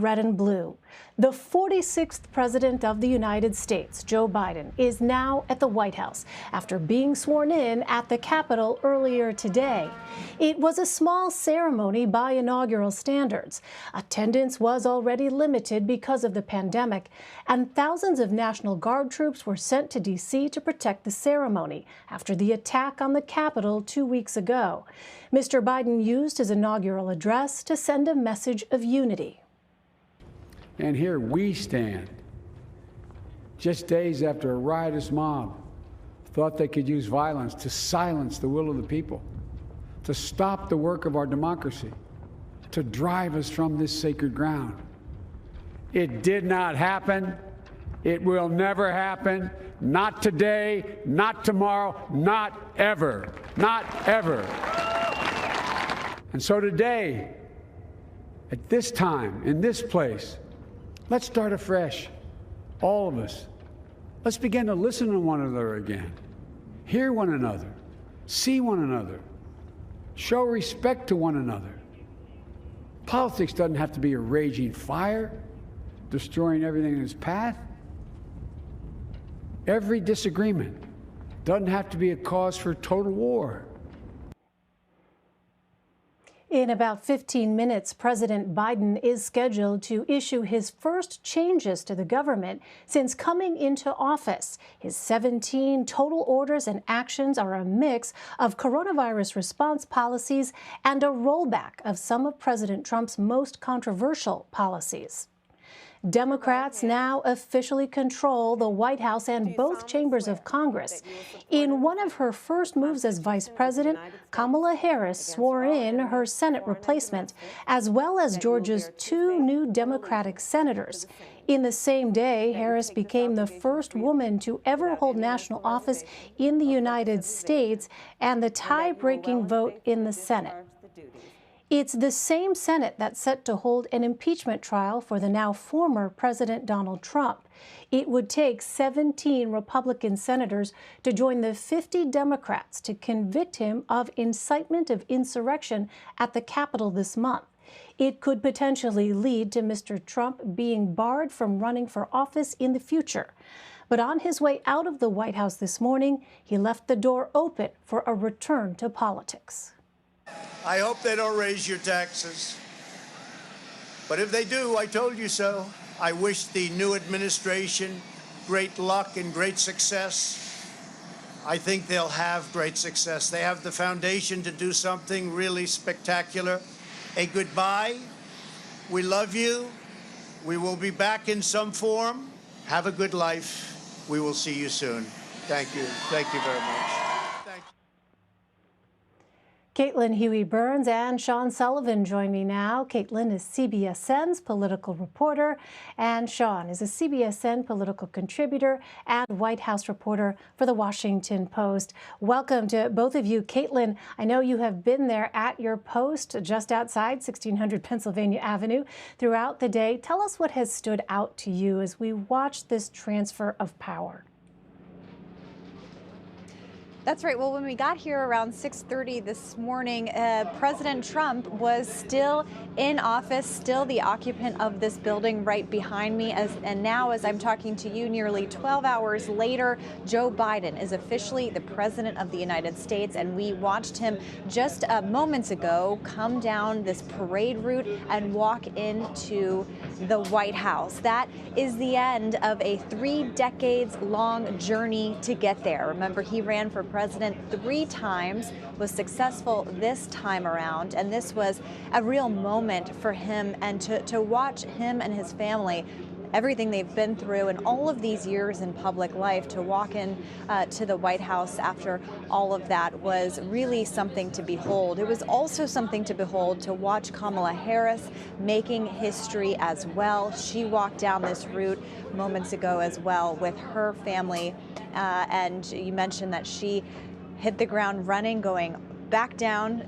red and blue. The 46th President of the United States, Joe Biden, is now at the White House after being sworn in at the Capitol earlier today. It was a small ceremony by inaugural standards. Attendance was already limited because of the pandemic, and thousands of National Guard troops were sent to D.C. to protect the ceremony after the attack on the Capitol 2 weeks ago. Mr. Biden used his inaugural address to send a message of unity. And here we stand, just days after a riotous mob thought they could use violence to silence the will of the people, to stop the work of our democracy, to drive us from this sacred ground. It did not happen. It will never happen. Not today, not tomorrow, not ever. Not ever. And so today, at this time, in this place, let's start afresh, all of us. Let's begin to listen to one another again, hear one another, see one another, show respect to one another. Politics doesn't have to be a raging fire, destroying everything in its path. Every disagreement doesn't have to be a cause for total war. In about 15 minutes, President Biden is scheduled to issue his first changes to the government since coming into office. His 17 total orders and actions are a mix of coronavirus response policies and a rollback of some of President Trump's most controversial policies. Democrats now officially control the White House and both chambers of Congress. In one of her first moves as vice president, Kamala Harris swore in her Senate replacement, as well as Georgia's 2 new Democratic senators. In the same day, Harris became the first woman to ever hold national office in the United States and the tie-breaking vote in the Senate. It's the same Senate that's set to hold an impeachment trial for the now former President Donald Trump. It would take 17 Republican senators to join the 50 Democrats to convict him of incitement of insurrection at the Capitol this month. It could potentially lead to Mr. Trump being barred from running for office in the future. But on his way out of the White House this morning, he left the door open for a return to politics. I hope they don't raise your taxes. But if they do, I told you so. I wish the new administration great luck and great success. I think they'll have great success. They have the foundation to do something really spectacular. A goodbye. We love you. We will be back in some form. Have a good life. We will see you soon. Thank you. Thank you very much. Caitlin Huey-Burns and Sean Sullivan join me now. Caitlin is CBSN's political reporter, and Sean is a CBSN political contributor and White House reporter for The Washington Post. Welcome to both of you. Caitlin, I know you have been there at your post just outside 1600 Pennsylvania Avenue throughout the day. Tell us what has stood out to you as we watch this transfer of power. That's right. Well, when we got here around 6:30 this morning, President Trump was still in office, still the occupant of this building right behind me. And now, as I'm talking to you, nearly 12 hours later, Joe Biden is officially the President of the United States. And we watched him just moments ago come down this parade route and walk into the White House. That is the end of a 3 decades long journey to get there. Remember, he ran for president 3 times, was successful this time around, and this was a real moment for him, and to watch him and his family, everything they've been through and all of these years in public life, to walk in to the White House after all of that was really something to behold. It was also something to behold to watch Kamala Harris making history as well. She walked down this route moments ago as well with her family, and you mentioned that she hit the ground running, going back down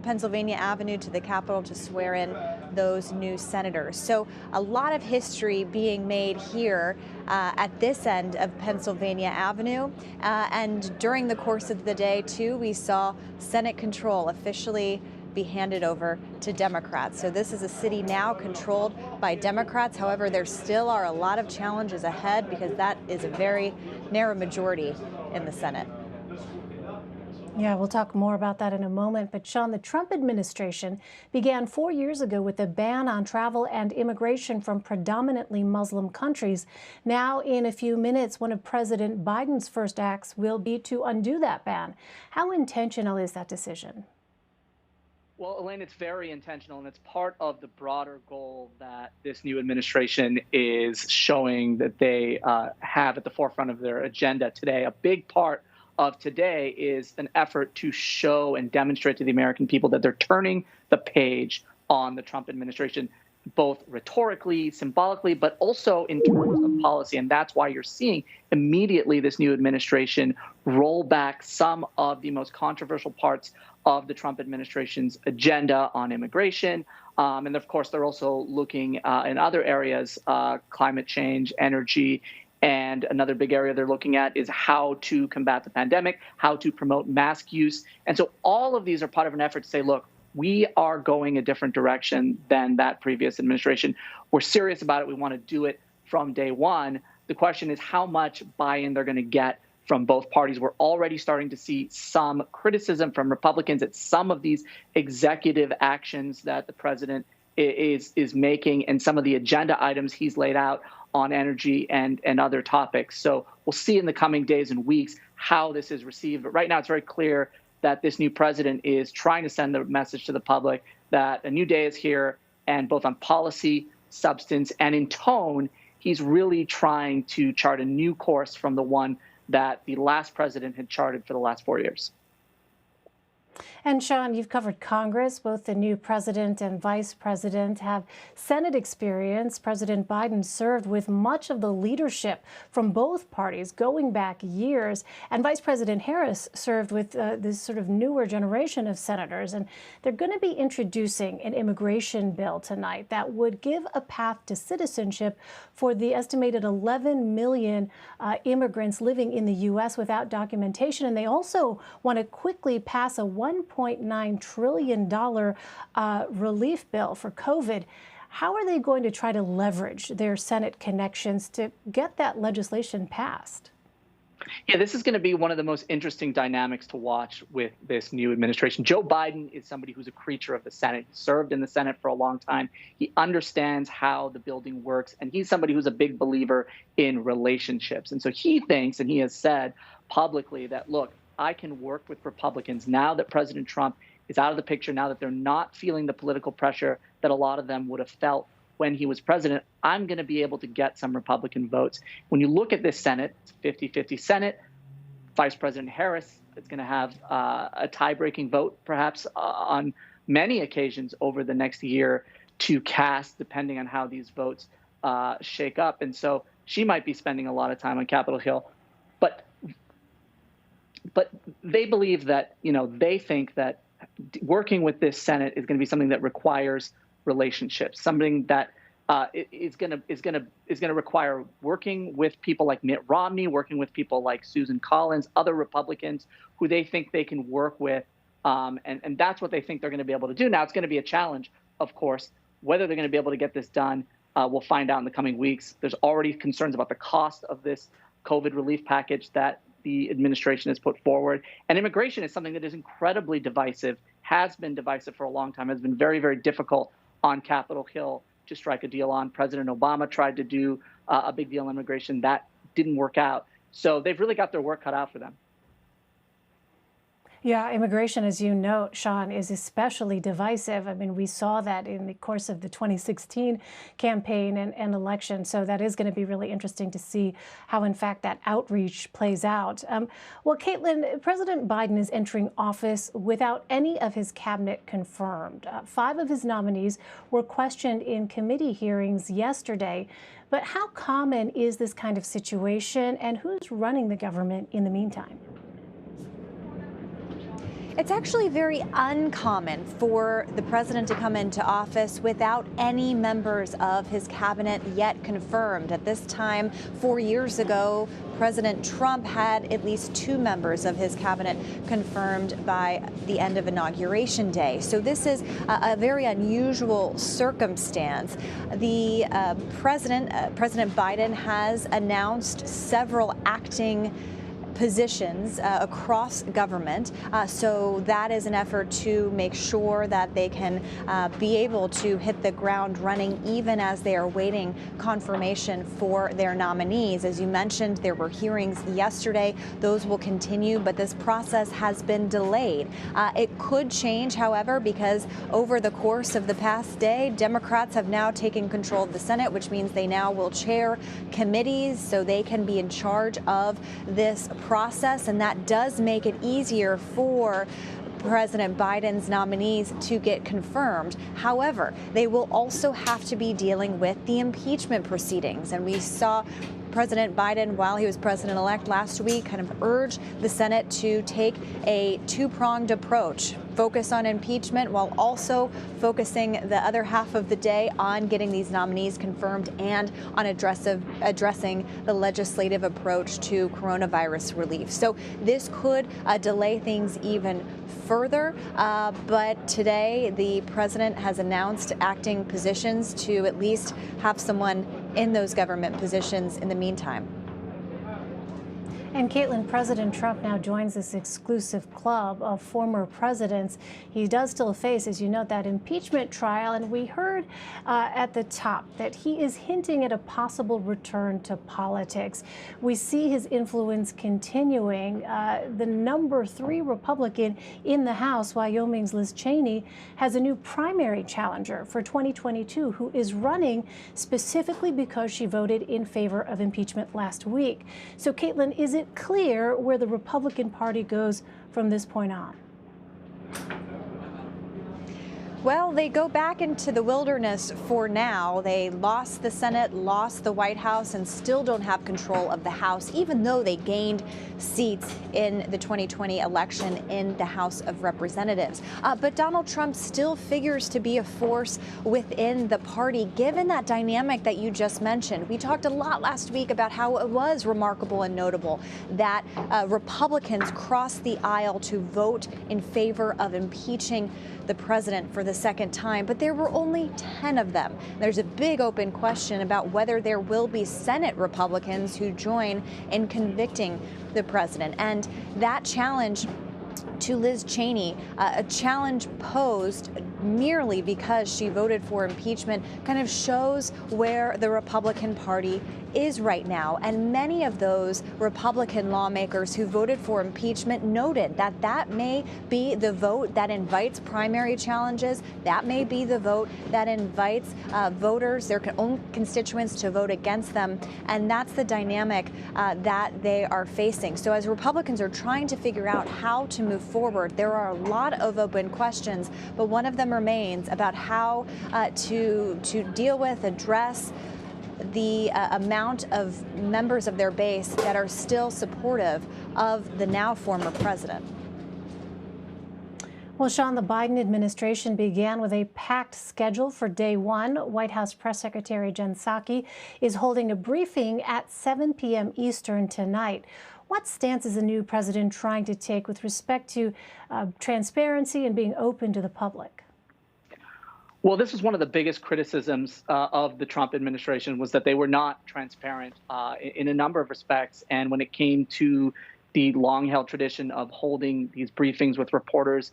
Pennsylvania Avenue to the Capitol to swear in those new senators. So a lot of history being made here at this end of Pennsylvania Avenue. And during the course of the day, too, we saw Senate control officially be handed over to Democrats. So this is a city now controlled by Democrats. However, there still are a lot of challenges ahead because that is a very narrow majority in the Senate. Yeah, we'll talk more about that in a moment. But Sean, the Trump administration began 4 years ago with a ban on travel and immigration from predominantly Muslim countries. Now, in a few minutes, one of President Biden's first acts will be to undo that ban. How intentional is that decision? Well, Elaine, it's very intentional, and it's part of the broader goal that this new administration is showing that they have at the forefront of their agenda today. A big part of today is an effort to show and demonstrate to the American people that they're turning the page on the Trump administration, both rhetorically, symbolically, but also in terms of policy. And that's why you're seeing immediately this new administration roll back some of the most controversial parts of the Trump administration's agenda on immigration. And of course, they're also looking in other areas, climate change, energy. And another big area they're looking at is how to combat the pandemic, how to promote mask use. And so all of these are part of an effort to say, look, we are going a different direction than that previous administration. We're serious about it. We want to do it from day one. The question is how much buy-in they're going to get from both parties. We're already starting to see some criticism from Republicans at some of these executive actions that the president is making and some of the agenda items he's laid out on energy and other topics. So we'll see in the coming days and weeks how this is received. But right now, it's very clear that this new president is trying to send the message to the public that a new day is here, and both on policy, substance, and in tone, he's really trying to chart a new course from the one that the last president had charted for the last 4 years. And Sean, you've covered Congress. Both the new president and vice president have Senate experience. President Biden served with much of the leadership from both parties going back years. And Vice President Harris served with this sort of newer generation of senators. And they're going to be introducing an immigration bill tonight that would give a path to citizenship for the estimated 11 million immigrants living in the U.S. without documentation. And they also want to quickly pass a $1.9 trillion relief bill for COVID. How are they going to try to leverage their Senate connections to get that legislation passed? Yeah, this is going to be one of the most interesting dynamics to watch with this new administration. Joe Biden is somebody who's a creature of the Senate. He served in the Senate for a long time. He understands how the building works, and he's somebody who's a big believer in relationships. And so he thinks, and he has said publicly that, look, I can work with Republicans now that President Trump is out of the picture, now that they're not feeling the political pressure that a lot of them would have felt when he was president. I'm going to be able to get some Republican votes. When you look at this Senate, it's a 50-50 Senate. Vice President Harris is going to have a tie-breaking vote, perhaps on many occasions over the next year to cast, depending on how these votes shake up. And so she might be spending a lot of time on Capitol Hill. But they believe that, they think that working with this Senate is going to be something that requires relationships, something that is going to require working with people like Mitt Romney, working with people like Susan Collins, other Republicans who they think they can work with. And that's what they think they're going to be able to do. Now, it's going to be a challenge, of course. Whether they're going to be able to get this done, we'll find out in the coming weeks. There's already concerns about the cost of this COVID relief package that the administration has put forward. And immigration is something that is incredibly divisive, has been divisive for a long time, has been very, very difficult on Capitol Hill to strike a deal on. President Obama tried to do a big deal on immigration. That didn't work out. So they've really got their work cut out for them. Yeah, immigration, as you note, Sean, is especially divisive. I mean, we saw that in the course of the 2016 campaign and election. So that is going to be really interesting to see how, in fact, that outreach plays out. Well, Caitlin, President Biden is entering office without any of his cabinet confirmed. 5 of his nominees were questioned in committee hearings yesterday. But how common is this kind of situation, and who's running the government in the meantime? It's actually very uncommon for the president to come into office without any members of his cabinet yet confirmed. At this time, 4 years ago, President Trump had at least 2 members of his cabinet confirmed by the end of Inauguration Day. So this is a very unusual circumstance. The President Biden has announced several acting positions across government. So that is an effort to make sure that they can be able to hit the ground running even as they are waiting confirmation for their nominees. As you mentioned, there were hearings yesterday. Those will continue, but this process has been delayed. It could change, however, because over the course of the past day, Democrats have now taken control of the Senate, which means they now will chair committees so they can be in charge of this process, and that does make it easier for President Biden's nominees to get confirmed. However, they will also have to be dealing with the impeachment proceedings, and we saw President Biden, while he was president-elect last week, kind of urge the Senate to take a two-pronged approach, focus on impeachment while also focusing the other half of the day on getting these nominees confirmed and on addressing the legislative approach to coronavirus relief. So this could delay things even further, but today the president has announced acting positions to at least have someone in those government positions in the meantime. And Caitlin, President Trump now joins this exclusive club of former presidents. He does still face, as you note, that impeachment trial. And we heard at the top that he is hinting at a possible return to politics. We see his influence continuing. The number 3 Republican in the House, Wyoming's Liz Cheney, has a new primary challenger for 2022 who is running specifically because she voted in favor of impeachment last week. So, Caitlin, is it clear where the Republican Party goes from this point on? Well, they go back into the wilderness for now. They lost the Senate, lost the White House, and still don't have control of the House, even though they gained seats in the 2020 election in the House of Representatives. But Donald Trump still figures to be a force within the party, given that dynamic that you just mentioned. We talked a lot last week about how it was remarkable and notable that Republicans crossed the aisle to vote in favor of impeaching the president for the second time, but there were only 10 of them. There's a big open question about whether there will be Senate Republicans who join in convicting the president. And that challenge to Liz Cheney, a challenge posed merely because she voted for impeachment, kind of shows where the Republican Party is right now. And many of those Republican lawmakers who voted for impeachment noted that that may be the vote that invites primary challenges. That may be the vote that invites voters, their own constituents, to vote against them. And that's the dynamic that they are facing. So as Republicans are trying to figure out how to move forward, there are a lot of open questions, but one of them remains about how to deal with, address the amount of members of their base that are still supportive of the now former president. Well, Sean, the Biden administration began with a packed schedule for day one. White House Press Secretary Jen Psaki is holding a briefing at 7 p.m. Eastern tonight. What stance is the new president trying to take with respect to transparency and being open to the public? Well, this was one of the biggest criticisms of the Trump administration, was that they were not transparent in a number of respects. And when it came to the long-held tradition of holding these briefings with reporters,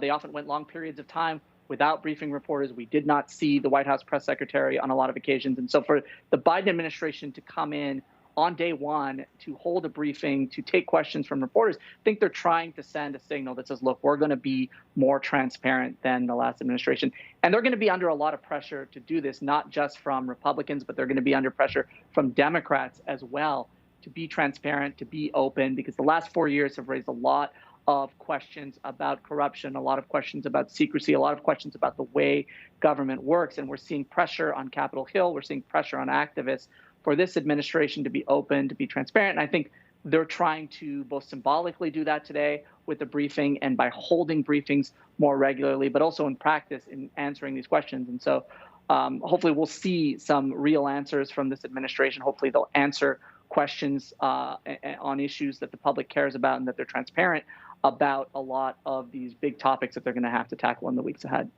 they often went long periods of time without briefing reporters. We did not see the White House press secretary on a lot of occasions. And so for the Biden administration to come in on day one to hold a briefing, to take questions from reporters, I think they're trying to send a signal that says, look, we're going to be more transparent than the last administration. And they're going to be under a lot of pressure to do this, not just from Republicans, but they're going to be under pressure from Democrats as well to be transparent, to be open, because the last 4 years have raised a lot of questions about corruption, a lot of questions about secrecy, a lot of questions about the way government works. And we're seeing pressure on Capitol Hill. We're seeing pressure on activists for this administration to be open, to be transparent. And I think they're trying to both symbolically do that today with the briefing and by holding briefings more regularly, but also in practice in answering these questions. And so hopefully we'll see some real answers from this administration. Hopefully they'll answer questions on issues that the public cares about and that they're transparent about a lot of these big topics that they're going to have to tackle in the weeks ahead.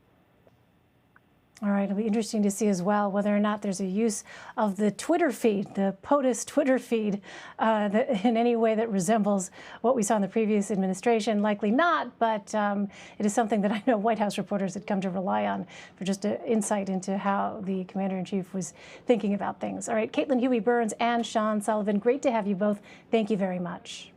All right, it'll be interesting to see as well whether or not there's a use of the Twitter feed, the POTUS Twitter feed, that in any way that resembles what we saw in the previous administration. Likely not, but it is something that I know White House reporters had come to rely on for just an insight into how the commander-in-chief was thinking about things. All right, Caitlin, Huey-Burns, and Sean Sullivan, great to have you both. Thank you very much.